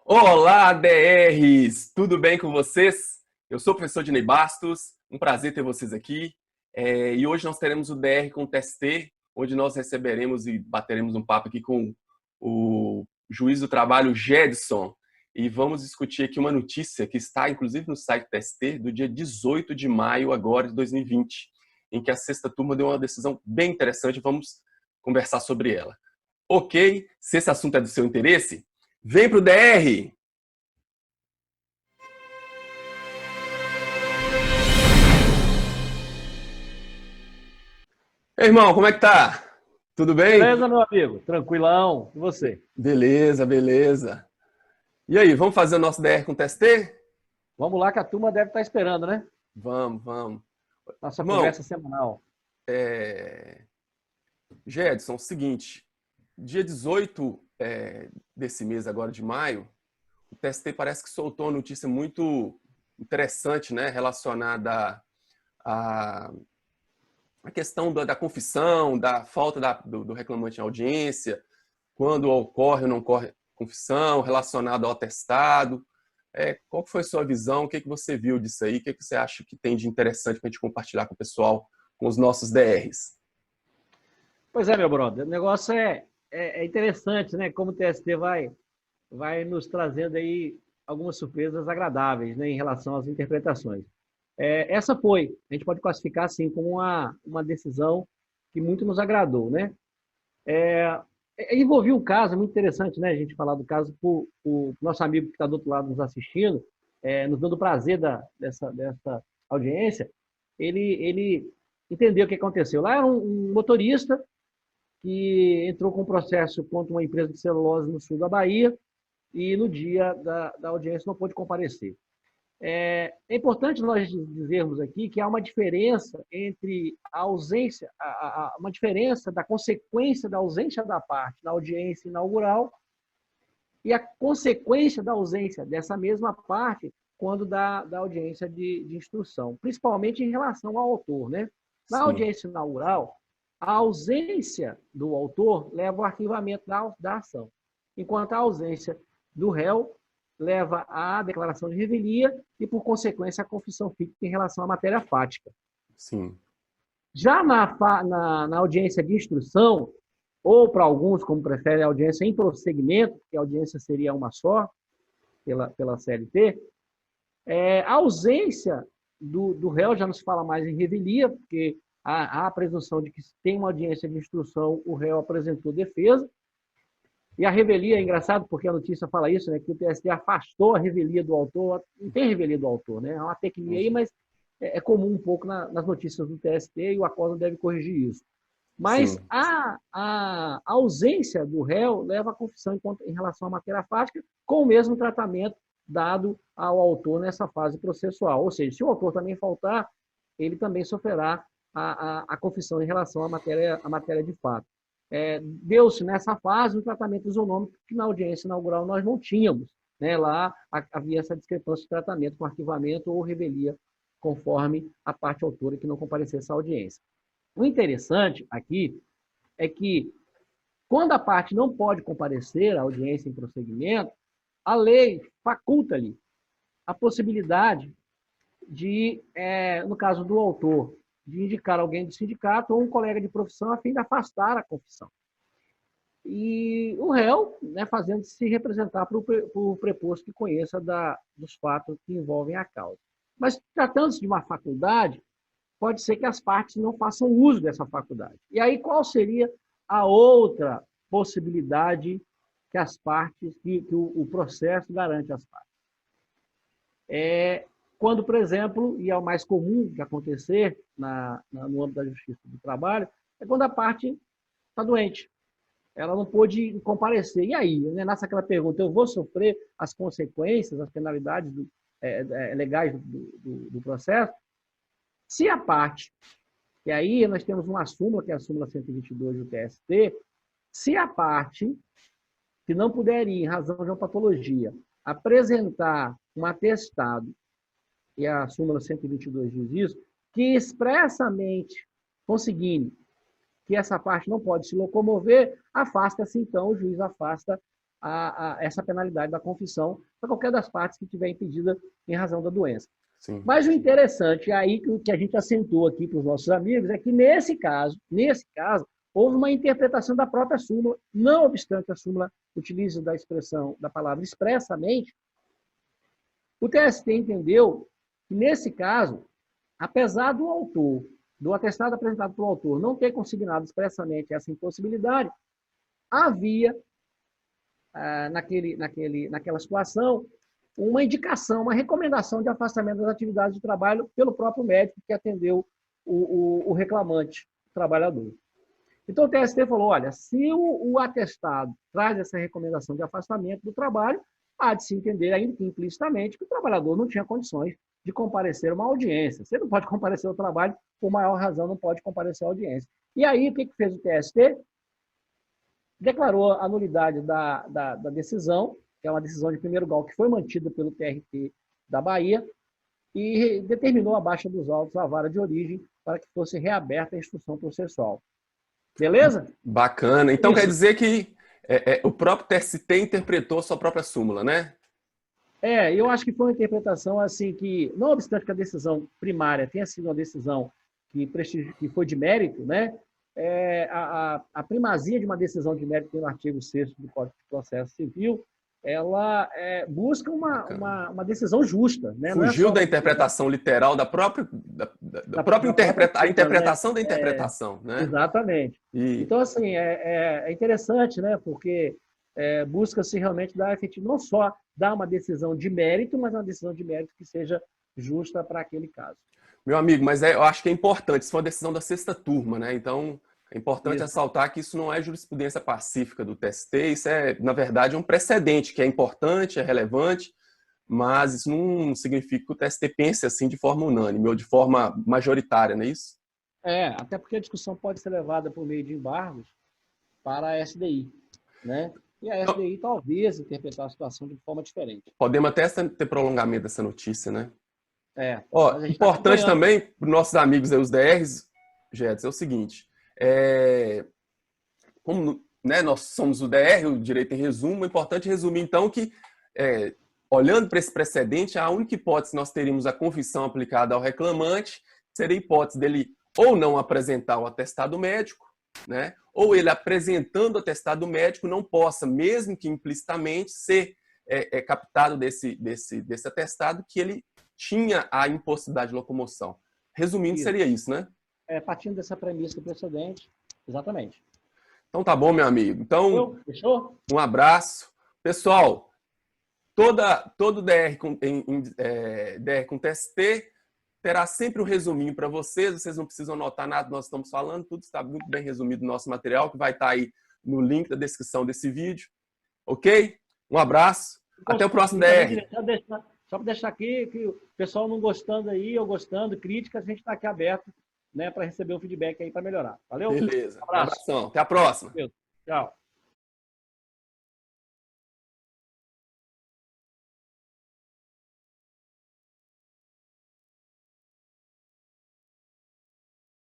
Olá, DRs! Tudo bem com vocês? Eu sou o professor Dinei Bastos, um prazer ter vocês aqui. E hoje nós teremos o DR com o TST, onde nós receberemos e bateremos um papo aqui com o juiz do trabalho, Gedson, e vamos discutir aqui uma notícia que está, inclusive, no site do TST, do dia 18 de maio agora de 2020, em que a sexta turma deu uma decisão bem interessante. Vamos conversar sobre ela. Ok? Se esse assunto é do seu interesse, vem para o DR! Ei, irmão, como é que tá? Tudo bem? Beleza, meu amigo? Tranquilão. E você? Beleza, beleza. E aí, vamos fazer o nosso DR com TST? Vamos lá que a turma deve estar esperando, né? Vamos, vamos. Nossa Irmão, conversa semanal. Gedson, é o seguinte, dia 18 desse mês agora de maio, o TST parece que soltou uma notícia muito interessante, né, relacionada à, à questão da confissão, da falta do reclamante em audiência, quando ocorre ou não ocorre confissão, relacionado ao atestado. Qual foi a sua visão? O que você viu disso aí? O que você acha que tem de interessante para a gente compartilhar com o pessoal, com os nossos DRs? Pois é, meu brother. O negócio é interessante, né? Como o TST vai nos trazendo aí algumas surpresas agradáveis, né, em relação às interpretações. Essa foi, a gente pode classificar assim como uma decisão que muito nos agradou, né? Envolvia um caso muito interessante, né? A gente falar do caso por o nosso amigo que está do outro lado nos assistindo, nos dando o prazer dessa audiência. Ele entendeu o que aconteceu. Lá era um motorista que entrou com um processo contra uma empresa de celulose no sul da Bahia e no dia da audiência não pôde comparecer. É importante nós dizermos aqui que há uma diferença entre a ausência, uma diferença da consequência da ausência da parte na audiência inaugural e a consequência da ausência dessa mesma parte quando da audiência de instrução, principalmente em relação ao autor, né? Na Sim, audiência inaugural, a ausência do autor leva ao arquivamento da ação, enquanto a ausência do réu leva à declaração de revelia e, por consequência, à confissão ficta em relação à matéria fática. sim, Já na audiência de instrução, ou para alguns, como preferem, a audiência em prosseguimento, que a audiência seria uma só, pela CLT, a ausência do réu já não se fala mais em revelia, porque há a presunção de que se tem uma audiência de instrução, o réu apresentou defesa, e a revelia é engraçado porque a notícia fala isso, né, que o TST afastou a revelia do autor. Não tem revelia do autor, né? É uma tecnia aí, mas é comum um pouco nas notícias do TST e o acordo deve corrigir isso. Mas sim, a ausência do réu leva à confissão em relação à matéria fática, com o mesmo tratamento dado ao autor nessa fase processual. Ou seja, se o autor também faltar, ele também sofrerá a confissão em relação à matéria de fato. Deu-se nessa fase um tratamento isonômico que na audiência inaugural nós não tínhamos. Né? Lá havia essa discrepância de tratamento com arquivamento ou revelia, conforme a parte autora que não comparecesse à audiência. O interessante aqui é que, quando a parte não pode comparecer à audiência em prosseguimento, a lei faculta-lhe a possibilidade de, no caso do autor, de indicar alguém do sindicato ou um colega de profissão a fim de afastar a confissão. E o réu, né, fazendo-se representar por preposto que conheça dos fatos que envolvem a causa. Mas, tratando-se de uma faculdade, pode ser que as partes não façam uso dessa faculdade. E aí, qual seria a outra possibilidade que as partes, que o processo garante às partes? Quando, por exemplo, e é o mais comum de acontecer no âmbito da justiça do trabalho, é quando a parte está doente. Ela não pôde comparecer. E aí, né, nasce aquela pergunta, eu vou sofrer as consequências, as penalidades legais do processo? Se a parte, e aí nós temos uma súmula, que é a súmula 122 do TST, se a parte que não puder ir em razão de uma patologia apresentar um atestado, e a súmula 122 diz isso, que expressamente conseguindo que essa parte não pode se locomover, afasta-se então, o juiz afasta essa penalidade da confissão para qualquer das partes que estiver impedida em razão da doença. Sim. Mas o interessante, aí que a gente acentou aqui para os nossos amigos, é que nesse caso, houve uma interpretação da própria súmula, não obstante a súmula utilize da palavra expressamente, o TST entendeu que, nesse caso, apesar do autor, do atestado apresentado pelo autor, não ter consignado expressamente essa impossibilidade, havia, naquela situação, uma indicação, uma recomendação de afastamento das atividades de trabalho pelo próprio médico que atendeu o reclamante, o trabalhador. Então, o TST falou, olha, se o atestado traz essa recomendação de afastamento do trabalho, há de se entender, ainda que implicitamente, que o trabalhador não tinha condições de comparecer a uma audiência. Se ele não pode comparecer ao trabalho, por maior razão, não pode comparecer à audiência. E aí, o que fez o TST? Declarou a nulidade da decisão, que é uma decisão de primeiro grau que foi mantida pelo TRT da Bahia, e determinou a baixa dos autos à vara de origem para que fosse reaberta a instrução processual. Beleza? Bacana. Então Isso. quer dizer que o próprio TST interpretou sua própria súmula, né? Eu acho que foi uma interpretação assim que, não obstante que a decisão primária tenha sido uma decisão que foi de mérito, né? A primazia de uma decisão de mérito no artigo 6º do Código de Processo Civil, ela busca uma decisão justa. Né? Fugiu da interpretação literal da própria interpretação da interpretação. Né? Exatamente. Então, assim, é interessante, né? Porque busca-se realmente dar efetivo, não só dar uma decisão de mérito, mas uma decisão de mérito que seja justa para aquele caso. Meu amigo, mas eu acho que é importante, isso foi uma decisão da 6ª turma, né? Então, é importante ressaltar que isso não é jurisprudência pacífica do TST, isso na verdade, um precedente que é importante, é relevante, mas isso não significa que o TST pense assim de forma unânime ou de forma majoritária, não é isso? Até porque a discussão pode ser levada por meio de embargos para a SDI, né? E a SDI talvez interpretar a situação de forma diferente. Podemos até ter prolongamento dessa notícia, né? Importante tá também para os nossos amigos aí, os DRs, Jedson, é o seguinte, como né, nós somos o DR, o Direito em Resumo, é importante resumir então que, olhando para esse precedente, a única hipótese que nós teríamos a confissão aplicada ao reclamante seria a hipótese dele ou não apresentar o atestado médico, né, ou ele apresentando o atestado médico não possa, mesmo que implicitamente, ser captado desse atestado que ele tinha a impossibilidade de locomoção. Resumindo, seria isso, né? Partindo dessa premissa precedente, exatamente. Então tá bom, meu amigo. Então, fechou? Um abraço. Pessoal, todo DR com TST terá sempre um resuminho para vocês não precisam anotar nada que nós estamos falando, tudo está muito bem resumido no nosso material, que vai estar aí no link da descrição desse vídeo. Ok? Um abraço. Até o próximo DR. Só para deixar aqui que o pessoal não gostando aí ou gostando, críticas, a gente está aqui aberto, né, para receber o feedback aí para melhorar. Valeu? Beleza. Um abração. Até a próxima. Tchau.